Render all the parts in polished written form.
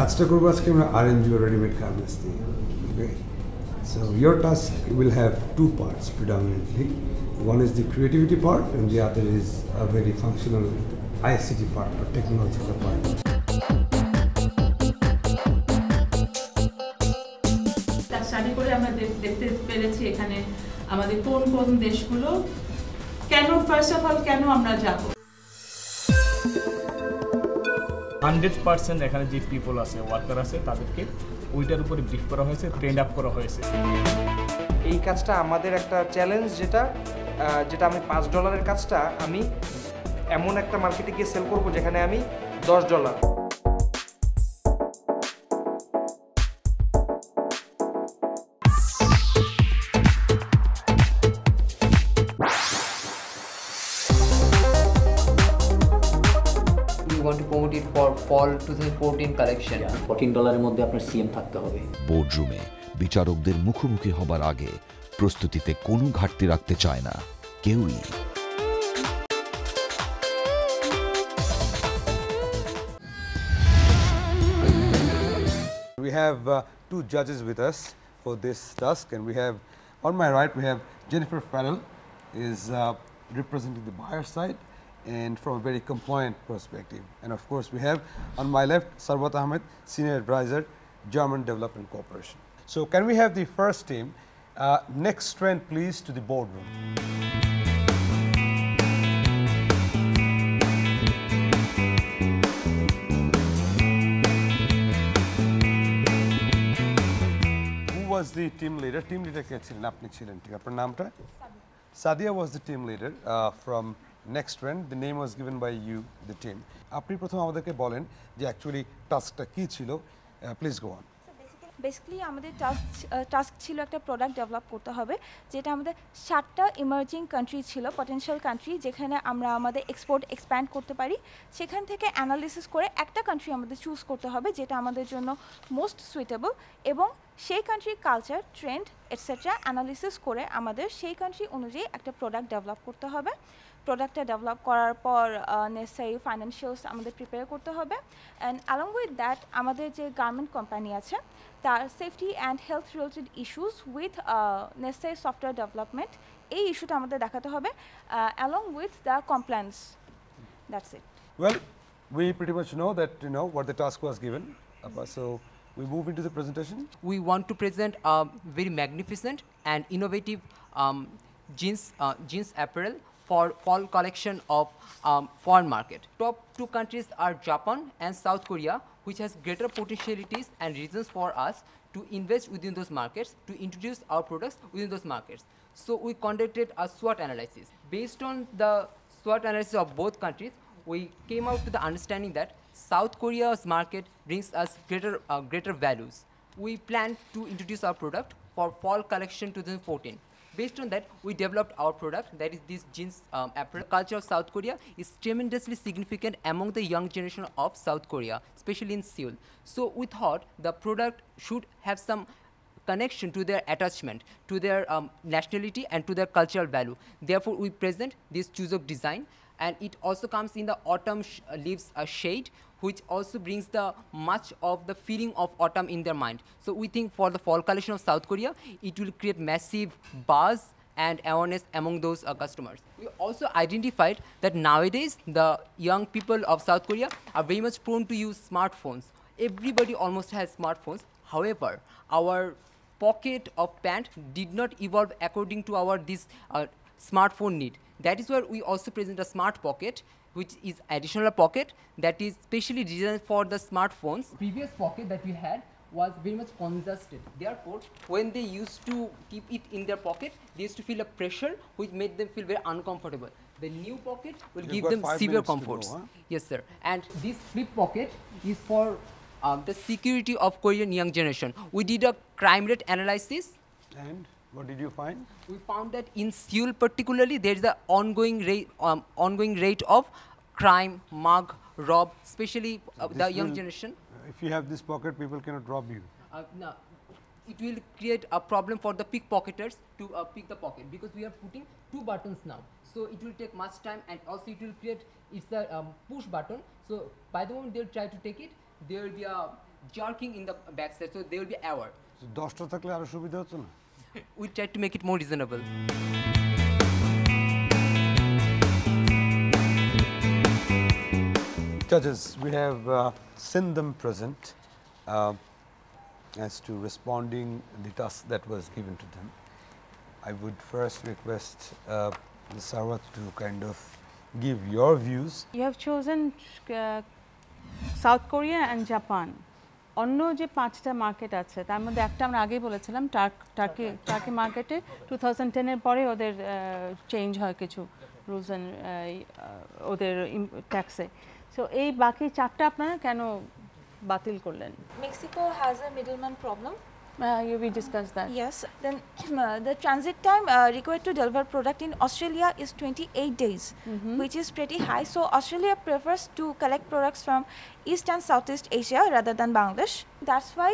কাজটা করবো আজকে আমরা RMG or ready-made garments দিয়ে। Okay. So your task will have two parts predominantly. One is the creativity part, and the other is a very functional ICT part or technological part. Study করে আমরা দেখতে পেরেছি এখানে আমাদের কোন কোন দেশগুলো কেন ফার্স্ট অফ অল কেন আমরা যাব 100% এখানে যে পিপল আছে ওয়ার্কার আছে তাদেরকে ওইটার উপরে ব্রিফ করা হয়েছে ট্রেন আপ করা হয়েছে এই কাজটা আমাদের একটা চ্যালেঞ্জ যেটা আমি $5 কাজটা আমি এমন একটা মার্কেটে গিয়ে সেল করব যেখানে আমি $10 We want to promote it for fall 2014 collection. $14 এর মধ্যে আপনার সিএম থাকতে হবে। বোর্ডরুমে বিচারকদের মুখোমুখি হবার আগে প্রস্তুতিতে কোনো ঘাটতি রাখতে চায় না কেউই। We have two judges with us for this task, and we have on my right we have Jennifer Farrell is representing the buyer side and from a very compliant perspective, and of course we have on my left Sarwat Ahmed, Senior Advisor, German Development Corporation. So can we have the first team next trend please to the boardroom. Who was the team leader? Team leader কে ছিলেন? আপনি ছিলেন, ঠিক আপনার নামটা? Sadia was the team leader from Next Trend. The name was given by you, the team. আপনি প্রথম আমাদেরকে বলেন যে অ্যাকচুয়ালি টাস্কটা কি ছিল। Please go on. বেসিক্যালি আমাদের টাস্ক ছিল একটা প্রোডাক্ট ডেভেলপ করতে হবে, যেটা আমাদের 7টা ইমার্জিং কান্ট্রি ছিল, পটেনশিয়াল কান্ট্রি, যেখানে আমরা আমাদের এক্সপ্যান্ড করতে পারি। সেখান থেকে অ্যানালিসিস করে একটা কান্ট্রি আমাদের চুজ করতে হবে যেটা আমাদের জন্য মোস্ট সুইটেবল, এবং সেই কান্ট্রির কালচার, ট্রেন্ড এটসেট্রা অ্যানালিসিস করে আমাদের সেই কান্ট্রি অনুযায়ী একটা প্রোডাক্ট ডেভেলপ করতে হবে। প্রোডাক্টটা ডেভেলপ করার পর নেসেসারি ফাইন্যান্সিয়ালস আমাদের প্রিপেয়ার করতে হবে, অ্যান্ড অ্যালং উইথ দ্যাট আমাদের যে গার্মেন্ট কোম্পানি আছে তার safety and health related issues with necessary software development, এই ইস্যুটা আমাদের দেখাতে হবে along with the compliance. That's it. Well, we pretty much know that what the task was given, so we move into the presentation. We want to present a very magnificent and innovative jeans apparel for fall collection of foreign market. Top two countries are Japan and South Korea, which has greater potentialities and reasons for us to invest within those markets, to introduce our products within those markets. So we conducted a SWOT analysis. Based on the SWOT analysis of both countries, we came out to the understanding that South Korea's market brings us greater values. We plan to introduce our product for fall collection 2014. Based on that, we developed our product, that is this jeans apparel. Culture of South Korea is tremendously significant among the young generation of South Korea, especially in Seoul. So we thought the product should have some connection to their attachment, to their nationality and to their cultural value. Therefore, we present this choose of design, and it also comes in the autumn leaves shade, which also brings the much of the feeling of autumn in their mind. So we think for the fall collection of South Korea, it will create massive buzz and awareness among those customers. We also identified that nowadays the young people of South Korea are very much prone to use smartphones. Everybody almost has smartphones. However, our pocket of pant did not evolve according to our this smartphone need. That is where we also present a smart pocket, which is additional pocket that is specially designed for the smartphones. Previous pocket that we had was very much congested. Therefore, when they used to keep it in their pocket, they used to feel a pressure which made them feel very uncomfortable. The new pocket will give them severe comforts. Go, huh? Yes, sir. And this flip pocket is for the security of Korean young generation. We did a crime rate analysis. And what did you find? We found that in Seoul particularly, there is the ongoing rate of crime, mug, rob, especially the young generation. If you have this pocket, people cannot rob you. No, it will create a problem for the pickpocketers to pick the pocket, because we are putting 2 buttons now. So it will take much time, and also it will create, it's a push button. So by the moment they'll try to take it, there will be a jerking in the backside, so they will be aware. So 10টা থাকলে আরো সুবিধা হতো না? We try to make it more reasonable. Judges, we have seen them present as to responding the task that was given to them. I would first request Ms. Sarwat to kind of give your views. You have chosen South Korea and Japan. অন্য যে 5টা market আছে তার মধ্যে একটা আমরা আগেই বলেছিলাম টার্কি মার্কেটে 2010 এর পরে ওদের চেঞ্জ হয় কিছু রুলস এন্ড ওদের ট্যাক্সে। সো এই বাকি 4টা আপনারা কেন বাতিল করলেন? Mexico has a middleman problem. We discussed that. Yes. Then the transit time required to deliver product in Australia is 28 days, which is pretty high. So Australia prefers to collect products from East and Southeast Asia rather than Bangladesh. That's why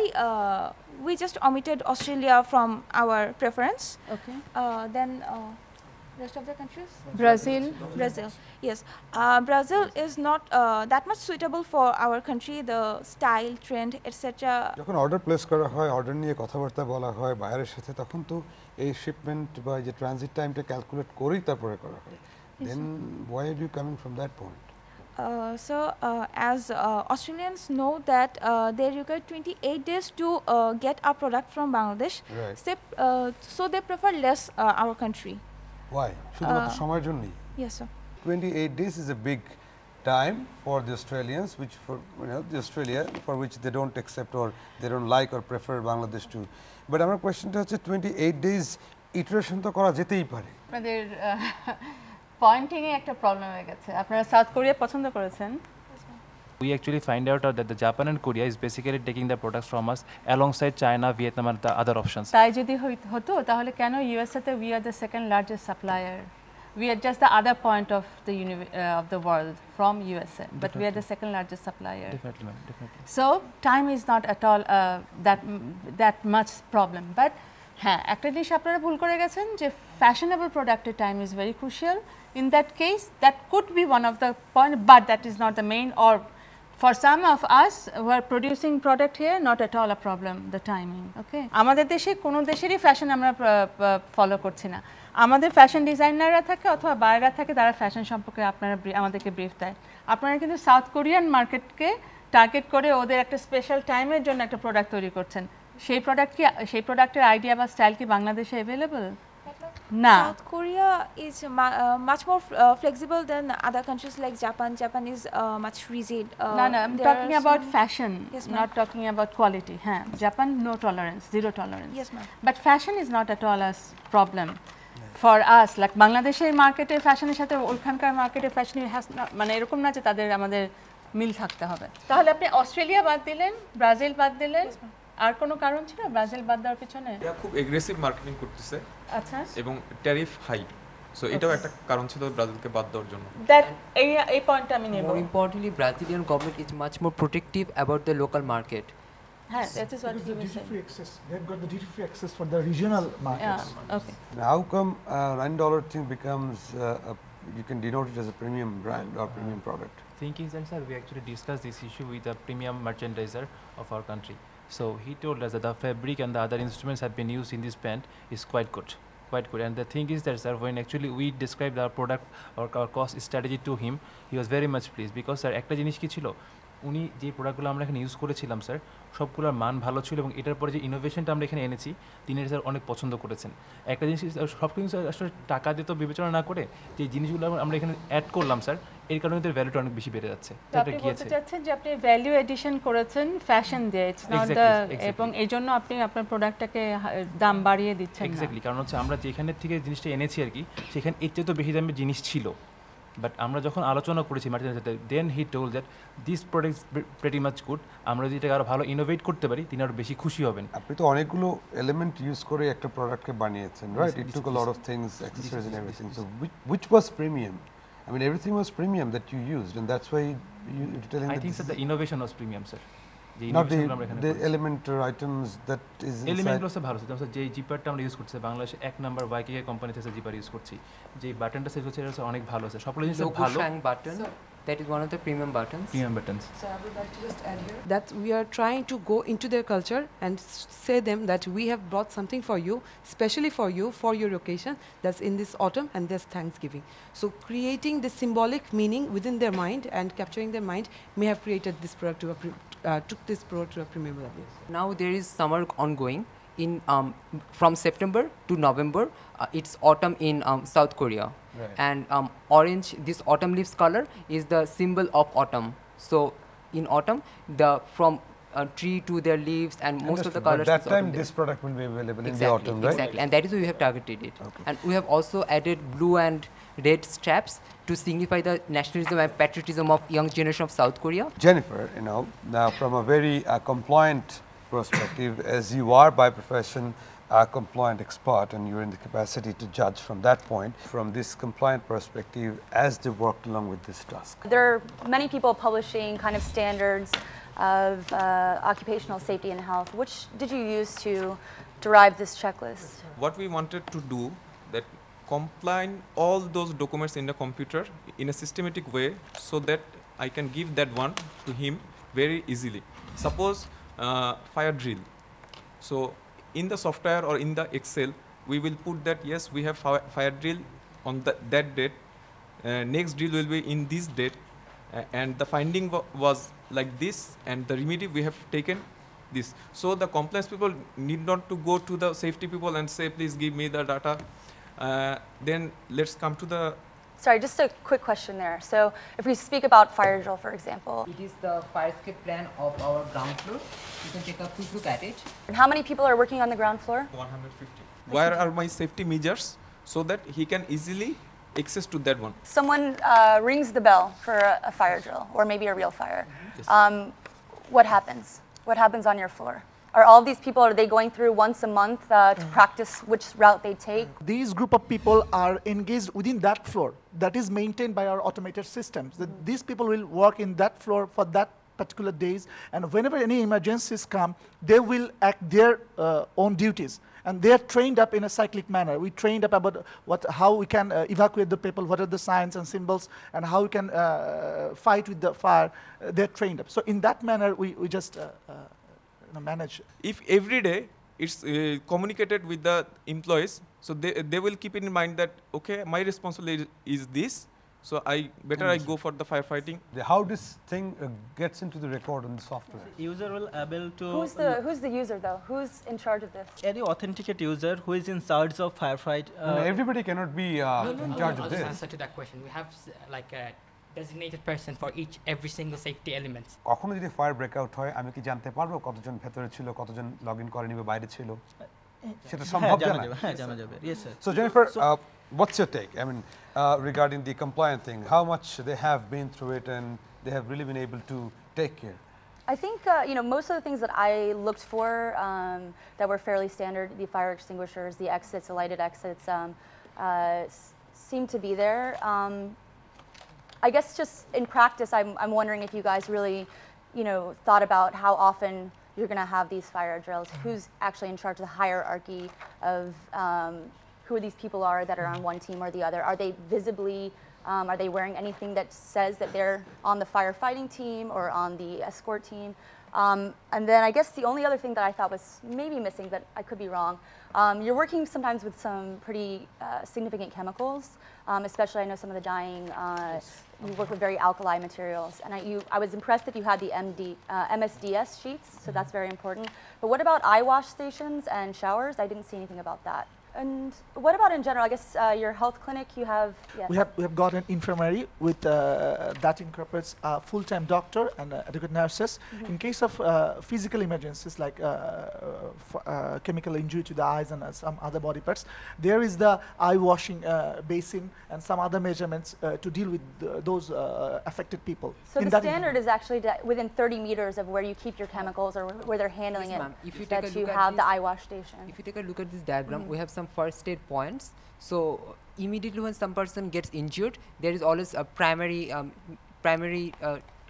we just omitted Australia from our preference. Okay. Then rest of the countries? Brazil. Yes. Brazil is not that much suitable for our country, the style, trend, etc. যখন order place করা হয়, order নিয়ে কথাবার্তা বলা হয় বায়ারের সাথে, তখন তো এই শিপমেন্ট বা যে ট্রানজিট টাইমটা ক্যালকুলেট করেই তারপরে করা হয়। Then why are you coming from that point? As Australians know that they require 28 days to get our product from Bangladesh, Right. So they prefer less our country. Why? শুধুমাত্র সময়ের জন্যই? Yes, sir. 28 days is a big time for the Australians, which for the Australia for which they don't accept or they don't like or prefer Bangladesh to. But আমার কোয়েশ্চনটা হচ্ছে 28 days iteration তো করা যেতেই পারে। আপনাদের পয়েন্টিং এ একটা problem হয়ে গেছে। আপনারা সাউথ কোরিয়া পছন্দ করেছেন। We actually find out that the Japan and Korea is basically taking the products from us alongside China, Vietnam and the other options. তাই যদি হতো তাহলে কেন ইউএসএ তে we are the second largest supplier. We are just the other point of the world from USA, but we are the second largest supplier. Definitely, ma'am. Definitely. So time is not at all that much problem. But হ্যাঁ, একটা জিনিস আপনারা ভুল করে গেছেন যে fashionable producted time is very crucial. In that case, that could be one of the point, but that is not the main. Or for some of us who are producing product here, not at all a problem, the timing. Okay. আমাদের দেশে কোনো দেশেরই fashion আমরা follow করছি না। আমাদের fashion ডিজাইনাররা থাকে অথবা বাইরেরা থাকে, তারা ফ্যাশন সম্পর্কে আমাদেরকে ব্রিফ দেয়। আপনারা কিন্তু সাউথ কোরিয়ান মার্কেটকে টার্গেট করে ওদের একটা স্পেশাল টাইমের জন্য একটা প্রোডাক্ট তৈরি করছেন। সেই প্রোডাক্টের আইডিয়া বা স্টাইল কি বাংলাদেশে অ্যাভেলেবল? না। South Korea is much more flexible than other countries like Japan. Japan is much rigid. No, I'm talking about fashion, not talking about quality. Japan, no tolerance, zero tolerance. Yes, ma'am. But fashion is not at all a problem for us. Like বাংলাদেশের মার্কেটে ফ্যাশনের সাথে ওখানকার মার্কেটে fashion মানে এরকম না যে তাদের আমাদের মিল থাকতে হবে। তাহলে আপনি অস্ট্রেলিয়া বাদ দিলেন, ব্রাজিল বাদ দিলেন, আর কোনো কারণ ছিল ব্রাজিল বাদ দেওয়ার পিছনে? এটা খুব এগ্রেসিভ মার্কেটিং করতেছে, আচ্ছা, এবং ট্যারিফ হাই, সো এটাও একটা কারণ ছিল ব্রাজিলকে বাদ দেওয়ার জন্য। দ্যাট এই পয়েন্টটা আমি নেব। More importantly, Brazilian government is much more protective about the local market. That is what he was saying. They've got the duty-free access for the regional markets. Yeah, okay. Now, how come $9 thing becomes you can denote it as a premium brand or premium product? Thinking that, sir, we actually discussed this issue with a premium merchandiser of our country. So he told us that the fabric and the other instruments have been used in this pant is quite good. And the thing is that, sir, when actually we described our product or our cost strategy to him, he was very much pleased because, sir, একটা জিনিস কি ছিল, উনি যে প্রোডাক্টগুলো আমরা এখানে use করেছিলাম স্যার, সবগুলোর মান ভালো ছিল এবং এটার পরে যে ইনোভেশনটা আমরা এখানে এনেছি তিনি স্যার অনেক পছন্দ করেছেন। একটা জিনিস সব কিছু স্যার আসলে টাকা দিয়ে তো বিবেচনা না করে যে জিনিসগুলো আমরা এখানে অ্যাড করলাম স্যার, এর কারণে এদের ভ্যালুটা অনেক বেশি বেড়ে যাচ্ছে। আপনি বলতে চাচ্ছেন যে আপনি ভ্যালু এডিশন করেছেন ফ্যাশন দিয়ে, ইটস নট দ্য, এবং এই জন্য আপনি আপনার প্রোডাক্টটাকে দাম বাড়িয়ে দিচ্ছেন। এক্স্যাক্টলি, কারণ হচ্ছে আমরা যেখানে থেকে জিনিসটা এনেছি আর কি, সেখানে এর চেয়ে তো বেশি দামের জিনিস ছিল, বাট আমরা যখন আলোচনা করেছি মার্কেটের সাথে, then he told that this product pretty much good, আমরা যদি এটাকে আরো ভালো ইনোভেট করতে পারি তিনি আরো বেশি খুশি হবেন। আপনি তো অনেকগুলো এলিমেন্ট ইউজ করে একটা প্রোডাক্টকে বানিয়েছেন, right? It took a lot of things, accessories and everything. So which was premium? I mean, everything was premium that you used, and that's why you're telling I think that the innovation was premium, sir. Not the element or items that is inside. Element was ভালো ছিল, যে জিপারটা আমরা use করছি বাংলাদেশে এক number ওয়াইকে company থেকে zipper use করছি, যে বাটনটা সেট হচ্ছে এটা অনেক ভালো আছে, সকল জিনিস ভালো। Button That is one of the premium buttons. Premium buttons. So I would like to just add here that we are trying to go into their culture and say them that we have brought something for you, especially for you, for your occasion, that's in this autumn and this Thanksgiving. So creating the symbolic meaning within their mind and capturing their mind may have created this product to took this product to a premium level. Now there is summer ongoing. In from September to November, it's autumn in South Korea, right. And orange, this autumn leaves color is the symbol of autumn. So in autumn, from tree to their leaves and most of the colors. But that time, this product will be available in the autumn, right? Exactly, and that is why we have targeted it. Okay. And we have also added blue and red straps to signify the nationalism and patriotism of young generation of South Korea. Jennifer, now from a very compliant perspective, as you are by profession a compliant expert and you're in the capacity to judge from that point, from this compliant perspective as they worked along with this task. There are many people publishing kind of standards of occupational safety and health. Which did you use to derive this checklist? What we wanted to do, that compile all those documents in the computer in a systematic way so that I can give that one to him very easily. Suppose fire drill. So in the software or in the Excel, we will put that yes, we have fire drill on that date. Next drill will be in this date, and the finding was like this, and the remedy we have taken this. So the compliance people need not to go to the safety people and say, please give me the data. Then let's come to the. Sorry, just a quick question there. So if we speak about fire drill, for example. It is the fire escape plan of our ground floor. You can take a quick look at it. And how many people are working on the ground floor? 150. Where are my safety measures so that he can easily access to that one? Someone rings the bell for a fire drill or maybe a real fire. Yes. What happens? What happens on your floor? Are all these people, are they going through once a month to practice which route they take? These group of people are engaged within that floor that is maintained by our automated systems. These people will work in that floor for that particular days, and whenever any emergencies come, they will act their own duties. And they are trained up in a cyclic manner. We trained up about how we can evacuate the people, what are the signs and symbols, and how we can fight with the fire. They're trained up. So in that manner, we just manage. If every day it's communicated with the employees, so they will keep in mind that, okay, my responsibility is this, so I go for the firefighting. How this thing gets into the record in the software? User will able to. Who's the user though? Who's in charge of this? Any authenticate user who is in charge of firefight. Everybody cannot be in charge of this. I'll answer to that question. We have like a designated person for every single safety element. কখনো যদি fire breakout হয় আমি কি জানতে পারবো কতজন ভেতরে ছিল কতজন লগইন করেনি বা বাইরে ছিল সেটা সম্ভব জানা যাবে হ্যাঁ জানা যাবে yes sir. So Jennifer, what's your take? I mean regarding the compliant thing, how much they have been through it and they have really been able to take care? I think most of the things that I looked for that were fairly standard, the fire extinguishers, the exits, the lighted exits, seem to be there. I guess just in practice, I'm wondering if you guys really, thought about how often you're going to have these fire drills. Who's actually in charge of the hierarchy of who these people are that are on one team or the other? Are they visibly, are they wearing anything that says that they're on the firefighting team or on the escort team? And then I guess the only other thing that I thought was maybe missing, but I could be wrong, you're working sometimes with some pretty significant chemicals, especially I know some of the dyeing, you work with very alkali materials. And I was impressed that you had the MSDS sheets, so that's very important. But what about eye wash stations and showers? I didn't see anything about that. And what about in general? I guess your health clinic, you have. Yes. We have got an infirmary with that incorporates a full-time doctor and adequate nurses. In case of physical emergencies like chemical injury to the eyes and some other body parts, there is the eye washing basin and some other measurements to deal with those affected people. So the standard is actually within 30 meters of where you keep your chemicals or where they're handling it. If you that you have the eye wash station. If you take a look at this diagram, we have some first aid points. So immediately when some person gets injured, there is always a primary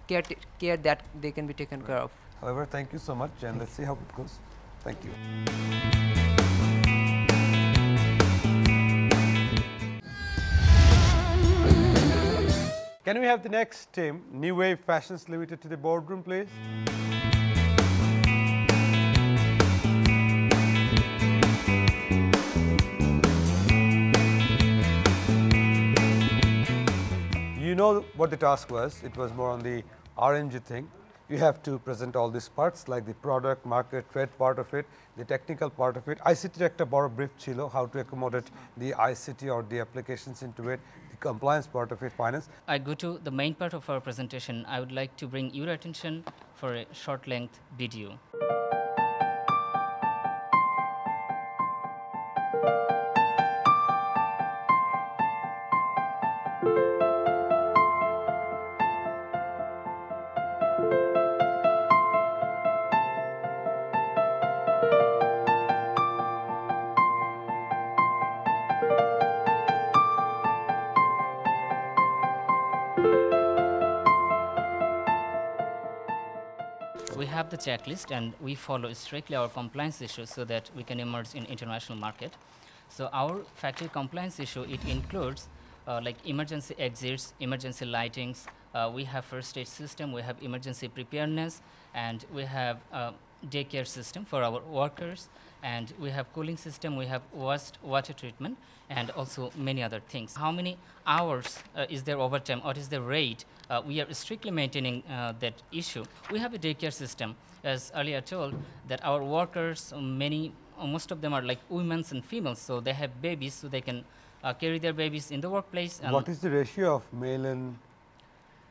care that they can be taken care of. However, thank you so much, and let's see how it goes. Thank you. Can we have the next team, New Wave Fashions Limited, to the boardroom, please? You know what the task was. It was more on the RMG thing. You have to present all these parts like the product, market, trade part of it, the technical part of it. ICT ekta boro brief chilo, how to accommodate the ICT or the applications into it, the compliance part of it, finance. I go to the main part of our presentation. I would like to bring your attention for a short length video. We have the checklist and we follow strictly our compliance issues so that we can emerge in international market. So our factory compliance issue, it includes like emergency exits, emergency lightings, we have first aid system, we have emergency preparedness, and we have daycare system for our workers, and we have cooling system, we have water treatment, and also many other things. How many hours is there overtime? What is the rate? We are strictly maintaining that issue. We have a daycare system, as earlier told, that our workers, most of them are like women and females, so they have babies, so they can carry their babies in the workplace. And what is the ratio of male and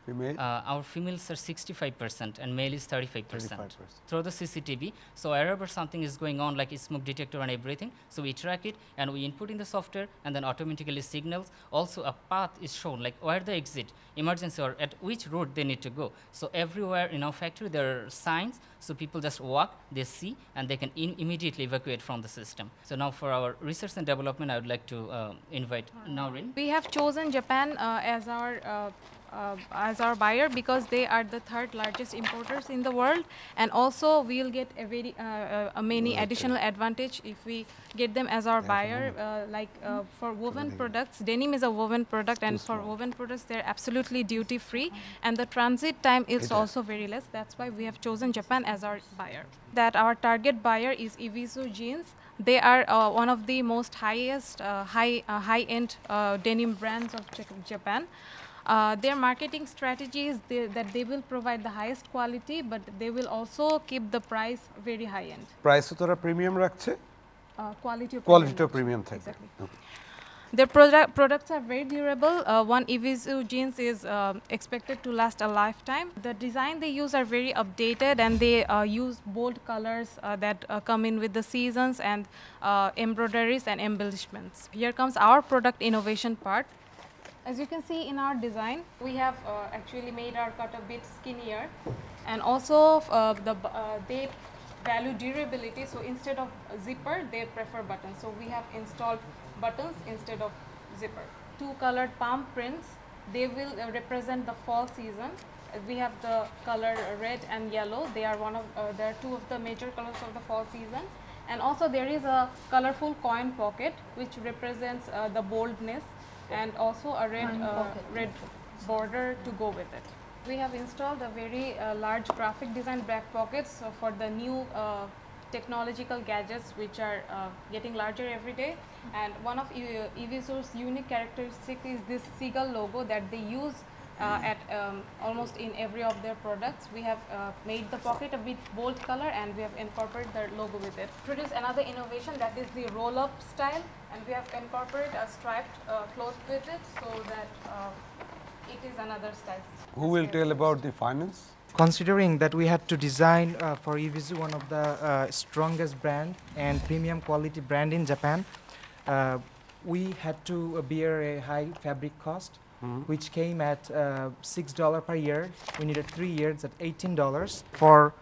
female? Our females are 65% and male is 35%. Through the CCTV. So wherever something is going on, like a smoke detector and everything, so we track it and we input in the software and then automatically signals. Also a path is shown, like where the exit, emergency, or at which road they need to go. So everywhere in our factory there are signs, so people just walk, they see, and they can immediately evacuate from the system. So now for our research and development, I would like to invite Naurin. We have chosen Japan as our buyer because they are the third largest importers in the world, and also we will get a very many additional advantage if we get them as our buyer. For woven products, denim is a woven product, and for woven products they're absolutely duty free, and the transit time is also very less. That's why we have chosen Japan as our buyer. That our target buyer is Evisu Jeans. They are one of the most highest high-end denim brands of Japan. Their marketing strategy is that they will provide the highest quality, but they will also keep the price very high end. Price to premium rakhche? Quality to premium. Exactly. Their products are very durable. One Evisu jeans is expected to last a lifetime. The design they use are very updated, and they use bold colors that come in with the seasons, and embroideries and embellishments. Here comes our product innovation part. As you can see in our design, we have actually made our cut a bit skinnier, and also they value durability. So instead of zipper, they prefer buttons. So we have installed buttons instead of zipper. Two colored palm prints. They will represent the fall season. We have the color red and yellow. They are they are two of the major colors of the fall season. And also there is a colorful coin pocket which represents the boldness, and also a red border to go with it. We have installed a very large graphic design back pockets for the new technological gadgets which are getting larger every day. And one of Evisu's unique characteristics is this seagull logo that they use at almost in every of their products. We have made the pocket a bit bold color, and we have incorporated their logo with it. Produce another innovation, that is the roll-up style, and we have incorporated a striped cloth with it, so that it is another style. Who will tell about the finance? Considering that we had to design for Evisu, one of the strongest brand and premium quality brand in Japan, we had to bear a high fabric cost, which came at $6 per year. We needed 3 years at $18 for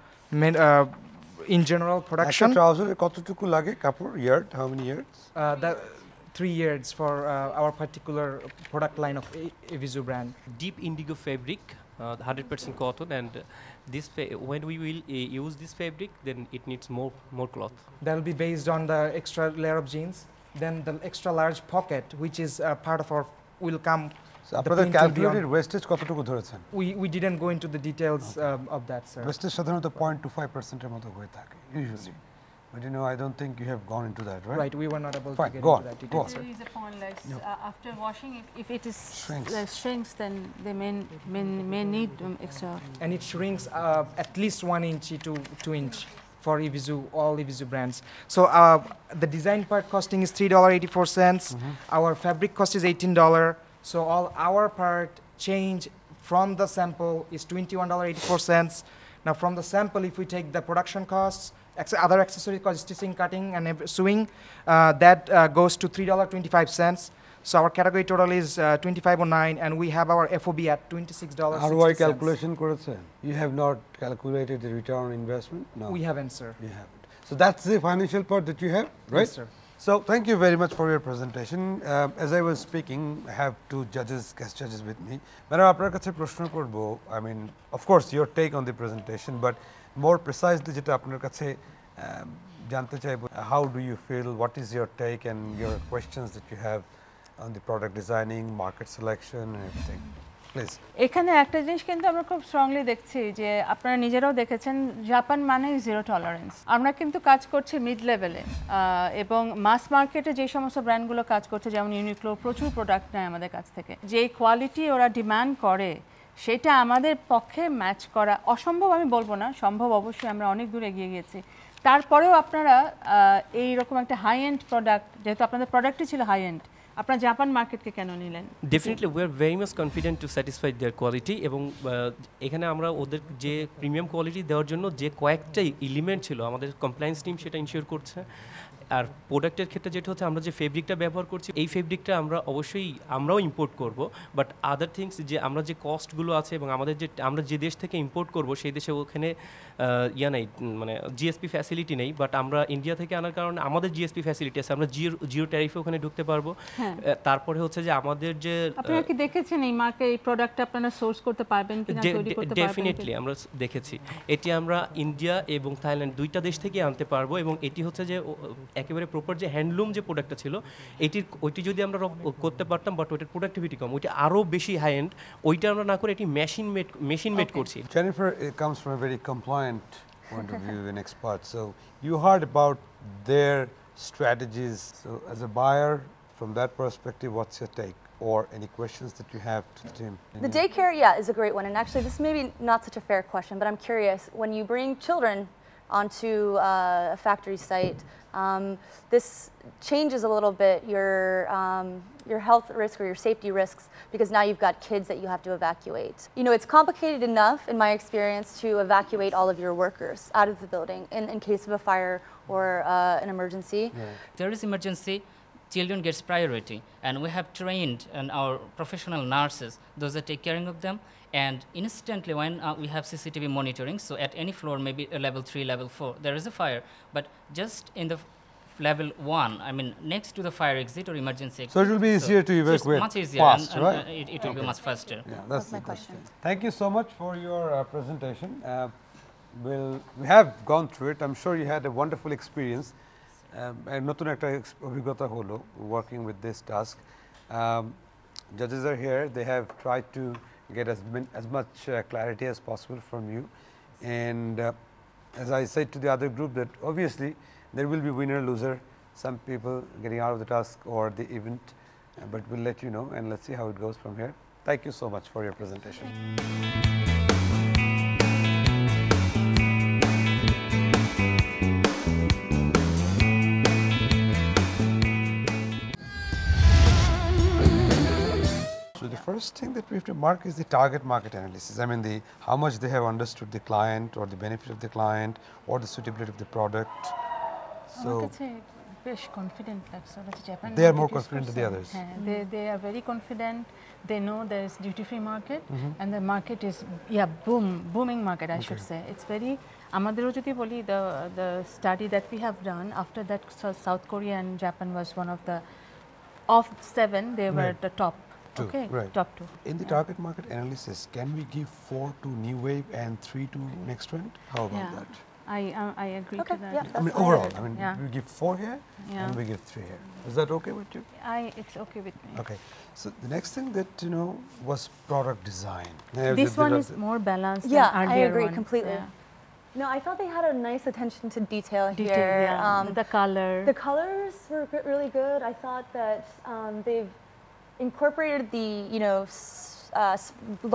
in general production. Trouser কতটুকু লাগে কাপড় yard? How many yards? 3 years for our particular product line of Evisu brand. Deep indigo fabric, 100% cotton, and this when we will use this fabric, then it needs more cloth. That will be based on the extra layer of jeans. Then the extra large pocket, which is part of our, will come So আপনাদের calculated wastage কতটুকু ধরেছেন? We didn't go into the details of that, sir. Wastage সাধারণত 0.25% এর মতো হয়ে থাকে usually. But you know, I don't think you have gone into that, right? Right, we were not able Fine, to get go into on, that go detail, on. sir. There is a point like after washing, if it is Shrinks. Shrinks, then they may need extra. And it shrinks at least 1 inch to 2 inch for Evisu, all Evisu brands. So the design part costing is $3.84. Our fabric cost is $18. So all our part change from the sample is $21.84. Now from the sample, if we take the production costs, other accessory costs, stitching, cutting, and sewing, that goes to $3.25. So our category total is $25.09, and we have our FOB at $26.60. ROI calculation করেছেন? You have not calculated the return on investment? No. We haven't, sir. You haven't. So that's the financial part that you have, right? Yes, sir. So thank you very much for your presentation. As I was speaking, I have two judges, guest judges with me. Madam, আপনার কাছে প্রশ্ন করব, I mean, of course, your take on the presentation, but more precisely যেটা আপনার কাছে জানতে চাইব, how do you feel, what is your take and your questions that you have on the product designing, market selection and everything? Please. এখানে একটা জিনিস কিন্তু আমরা খুব স্ট্রংলি দেখছি যে আপনারা নিজেরাও দেখেছেন জাপান মানে জিরো টলারেন্স। আমরা কিন্তু কাজ করছি মিড লেভেলে এবং মাস মার্কেটে যে সমস্ত ব্র্যান্ডগুলো কাজ করছে যেমন ইউনিক্লো প্রচুর প্রোডাক্ট নেয় আমাদের কাছ থেকে, যে কোয়ালিটি ওরা ডিমান্ড করে সেটা আমাদের পক্ষে ম্যাচ করা অসম্ভব আমি বলবো না, সম্ভব অবশ্যই, আমরা অনেক দূর এগিয়ে গেছি। তারপরেও আপনারা এই রকম একটা হাই এন্ড প্রোডাক্ট, যেহেতু আপনাদের প্রোডাক্টই ছিল হাই এন্ড, আপনারা জাপান মার্কেটকে কেন নিলেন? Definitely we are very much confident to satisfy there quality, এবং এখানে আমরা ওদের যে প্রিমিয়াম কোয়ালিটি দেওয়ার জন্য যে কয়েকটা এলিমেন্ট ছিল আমাদের কমপ্লায়েন্স টিম সেটা ইনশিওর করছে। আর প্রোডাক্টের ক্ষেত্রে যেটা হচ্ছে আমরা যে ফেব্রিকটা ব্যবহার করছি এই ফেব্রিকটা আমরা অবশ্যই আমরাও ইম্পোর্ট করব, বাট আদার থিংস যে আমরা যে কস্টগুলো আছে এবং আমাদের যে আমরা যে দেশ থেকে ইম্পোর্ট করব সেই দেশে ওখানে নেই, মানে জিএসপি ফ্যাসিলিটি নেই, বাট আমরা ইন্ডিয়া থেকে আনার কারণে আমাদের জিএসপি ফ্যাসিলিটি আছে, আমরা জিরো ট্যারিফে ওখানে ঢুকতে পারবো। তারপরে হচ্ছে যে আমাদের যে আপনারা কি দেখেছেন এই মার্কেট এই প্রোডাক্টটা আপনারা সোর্স করতে পারবেন কিনা, তৈরি করতে পারবেন? ডেফিনেটলি আমরা দেখেছি এটি আমরা ইন্ডিয়া এবং থাইল্যান্ড দুইটা দেশ থেকে আনতে পারবো, এবং এটি হচ্ছে যে একেবারে প্রপার যে হ্যান্ডলুম যে প্রোডাক্টটা ছিল ওইটি যদি আমরা করতে পারতাম, বাট ওইটার প্রোডাক্টিভিটি কম, ওইটা আরও বেশি হাই এন্ড, ওইটা আমরা না করে এটি মেশিন মেড করছি। Jennifer, it comes from a very compliant point of view and expert, so you heard about their strategies. So as a buyer, from that perspective, what's your take? Or any questions that you have to the team? The daycare, yeah, is a great one. And actually, this may be not such a fair question, but I'm curious. When you bring children onto a factory site, this changes a little bit your health risk or your safety risks, because now you've got kids that you have to evacuate. You know, it's complicated enough, in my experience, to evacuate all of your workers out of the building in case of a fire or an emergency. There is emergency, children gets priority, and we have trained and our professional nurses, those that take caring of them, and instantly when we have CCTV monitoring, so at any floor, maybe level 3, level 4, there is a fire, but just in the level 1, I mean next to the fire exit or emergency exit. So it will be easier to evacuate, much easier, fast, and right? It will be much faster. Yeah, that's my question. Thank you so much for your presentation. We have gone through it. I'm sure you had a wonderful experience. নতুন একটা অভিজ্ঞতা হলো working with this task. Judges are here. They have tried to get as much clarity as possible from you, and as I said to the other group, that obviously there will be winner loser, some people getting out of the task or the event, but we'll let you know, and let's see how it goes from here. Thank you so much for your presentation. So the first thing that we have to mark is the target market analysis. I mean, how much they have understood the client or the benefit of the client or the suitability of the product. So confident, Japan. They are more confident than the others. They are very confident. They know there is duty-free market, and the market is booming market. I should say it's very. Amaderu jodi boli, the study that we have done after that, South Korea and Japan was one of the 7. They were the top. Okay, top 2. In the target market analysis, can we give 4 to new wave and 3 to next trend? How about that? I agree Okay, to that. yeah, I mean, that's overall, fine. I mean, Yeah. we give 4 here Yeah. and we give 3 here. Is that okay with you? It's okay with me. Okay. So the next thing that was product design. This one is more balanced Yeah, than I earlier agree one. completely. Yeah. No, I thought they had a nice attention to detail, Detail, here. yeah. The color. The colors were really good. I thought that they've incorporated the,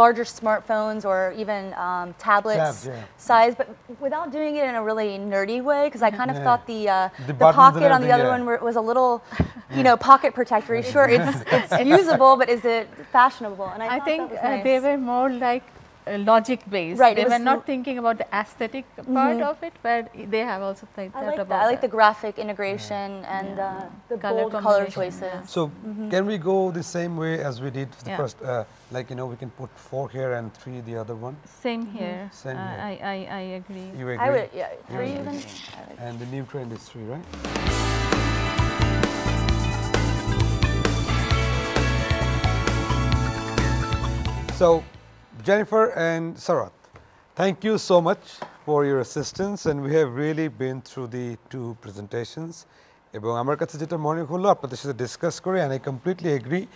larger smartphones or even tablets size, but without doing it in a really nerdy way, because I kind of thought the pocket on the other one was a little, pocket protector. Sure, it's usable, but is it fashionable? And I think that was nice. they were more like logic based. Right, They were not thinking about the aesthetic part of it, but they have also thought about that. I like the graphic integration and the bold color choices. So can we go the same way as we did for the first, we can put 4 here and 3 the other one? Same here. Same here. I agree. You agree? I would, 3 even. And the new trend is 3, right? So, Jennifer and Sarat, thank you so much for your assistance, and we have really been through the 2 presentations. এবং আমার কাছে যেটা মনে হলো আপনাদের সাথে discuss করে, and I completely agree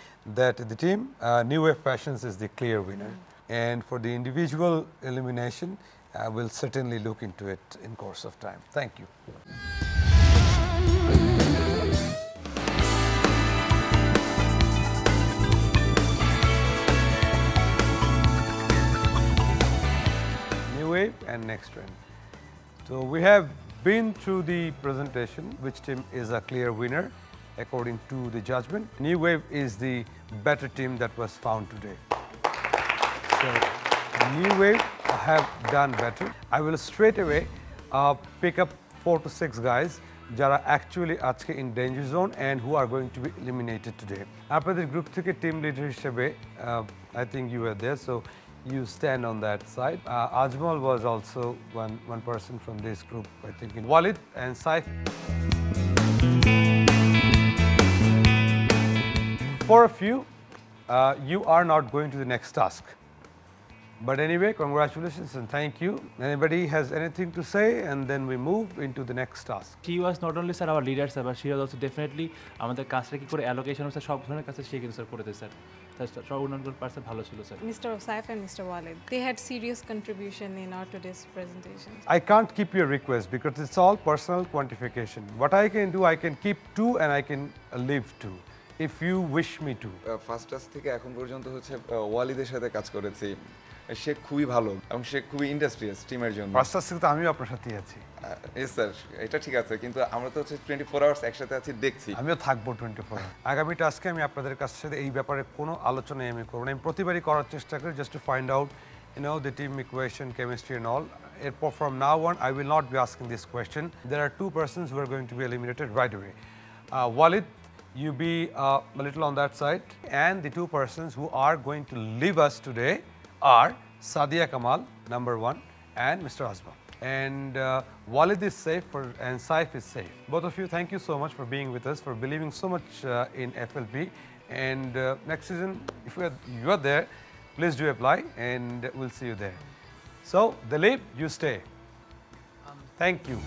that the team New Wave Fashions is the clear winner, and for the individual elimination we'll certainly look into it in course of time. Thank you. Wave and next trend. So we have been through the presentation, which team is a clear winner according to the judgment. New Wave is the better team that was found today. So New Wave have done better. I will straight away pick up 4 to 6 guys jara actually আজকে in danger zone and who are going to be eliminated today. আপনাদের group থেকে team leader হিসেবে I think you were there, so you stand on that side. Ajmal was also one person from this group, I think. Walid and Saif. For a few, you are not going to the next task. But anyway, congratulations and thank you. Anybody has anything to say, and then we move into the next task. She was not only sir our leader sir, but she was also definitely আমাদের কাজটা কি করে allocation হচ্ছে সব ধরনের কাছে সে কিন্তু sir করে দেয় স্যার। সব উন্নয়নগুলো পারছে ভালো ছিল sir. Mr. Saif and Mr. Walid, they had serious contribution in our today's presentation. I can't keep your request because it's all personal quantification. What I can do, I can keep 2 and I can leave 2. If you wish me to. First task থেকে এখন পর্যন্ত হচ্ছে ওয়ালিদের সাথে কাজ করেছি। সে খুবই ভালো এবং সে খুবই ইন্ডাস্ট্রিয়াস টিমের জন্য। ফার্স্ট টাস্ক থেকে আমিও আপনার সাথেই আছি। স্যার এটা ঠিক আছে, কিন্তু আমরা তো হচ্ছে 24 আওয়ার্স একসাথে আছি দেখছি। আমিও থাকবো 24 আগামী টাস্কে আমি আপনাদের কাছ থেকে এই ব্যাপারে কোনো আলোচনাই আমি করব না। আমি প্রতিবারই করার চেষ্টা করি just to find out the team equation, chemistry and all. From now on I will not be asking this question. There are 2 persons who are going to be eliminated right away. Walid, you be a little on that side, and the 2 persons who are going to leave us today are Sadia Kamal, number 1, and Mr. Azma. And Walid is safe and Saif is safe. Both of you, thank you so much for being with us, for believing so much in FLP. And next season, if you are there, please do apply, and we'll see you there. So, Dilip, you stay. Thank you.